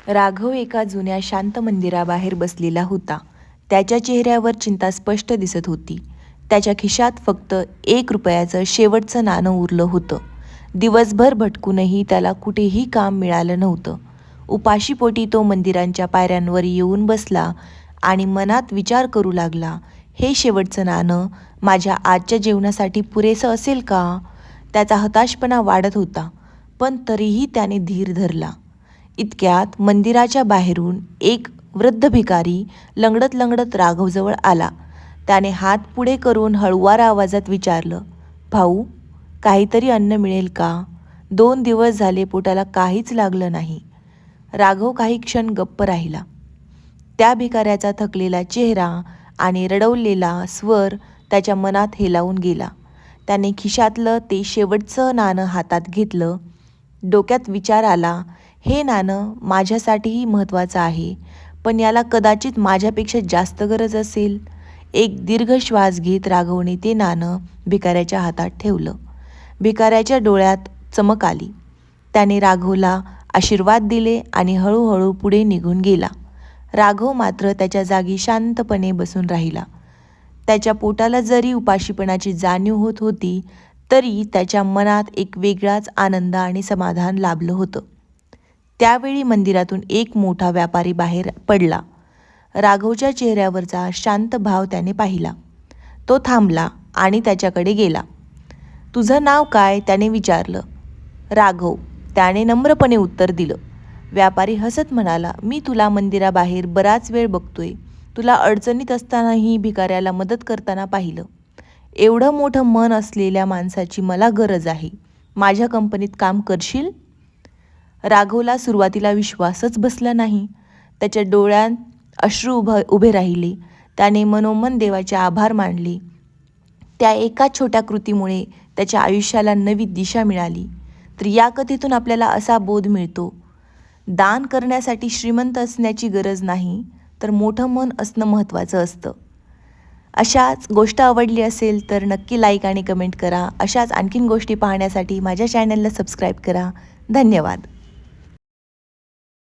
राघव एका जुन्या शांत मंदिराबाहेर बसलेला होता. त्याच्या चेहऱ्यावर चिंता स्पष्ट दिसत होती. त्याच्या खिशात फक्त 1 रुपयाचं शेवटचं नाणं उरलं होतं. दिवसभर भटकूनही त्याला कुठेही काम मिळालं नव्हतं. उपाशीपोटी तो मंदिरांच्या पायऱ्यांवर येऊन बसला आणि मनात विचार करू लागला, हे शेवटचं नाणं माझ्या आजच्या जेवणासाठी पुरेसं असेल का? त्याचा हताशपणा वाढत होता, पण तरीही त्याने धीर धरला. इतक्यात मंदिराच्या बाहेरून एक वृद्ध भिकारी लंगडत लंगडत राघवजवळ आला. त्याने हात पुढे करून हळुवार आवाजात विचारलं, भाऊ, काहीतरी अन्न मिळेल का? 2 दिवस झाले पोटाला काहीच लागलं नाही. राघव काही क्षण गप्प राहिला. त्या भिकाऱ्याचा थकलेला चेहरा आणि रडवलेला स्वर त्याच्या मनात हेलावून गेला. त्याने खिशातलं ते शेवटचं नाणं हातात घेतलं. डोक्यात विचार आला, हे नाणं माझ्यासाठीही महत्त्वाचं आहे, पण याला कदाचित माझ्यापेक्षा जास्त गरज असेल. एक दीर्घ श्वास घेत राघवने ते नाणं भिकाऱ्याच्या हातात ठेवलं. भिकाऱ्याच्या डोळ्यात चमक आली. त्याने राघवला आशीर्वाद दिले आणि हळूहळू पुढे निघून गेला. राघव मात्र त्याच्या जागी शांतपणे बसून राहिला. त्याच्या पोटाला जरी उपाशीपणाची जाणीव होत होती, तरी त्याच्या मनात एक वेगळाच आनंद आणि समाधान लाभलं होतं. त्यावेळी मंदिरातून एक मोठा व्यापारी बाहेर पडला. राघवच्या चेहऱ्यावरचा शांत भाव त्याने पाहिला. तो थांबला आणि त्याच्याकडे गेला. तुझं नाव काय? त्याने विचारलं. राघव, त्याने नम्रपणे उत्तर दिलं. व्यापारी हसत म्हणाला, मी तुला मंदिराबाहेर बराच वेळ बघतोय. तुला अडचणीत असतानाही भिकाऱ्याला मदत करताना पाहिलं. एवढं मोठं मन असलेल्या माणसाची मला गरज आहे. माझ्या कंपनीत काम करशील? राघवला सुरुवातीला विश्वासच बसला नाही. त्याच्या डोळ्यात अश्रू उभे राहिले. त्याने मनोमन देवाचे आभार मानले. त्या एका छोट्या कृतीमुळे त्याच्या आयुष्याला नवी दिशा मिळाली. तर या कथेतून आपल्याला असा बोध मिळतो, दान करण्यासाठी श्रीमंत असण्याची गरज नाही, तर मोठं मन असणं महत्त्वाचं असतं. अशाच गोष्ट आवडली असेल तर नक्की लाईक आणि कमेंट करा. अशाच आणखीन गोष्टी पाहण्यासाठी माझ्या चॅनलला सबस्क्राईब करा. धन्यवाद.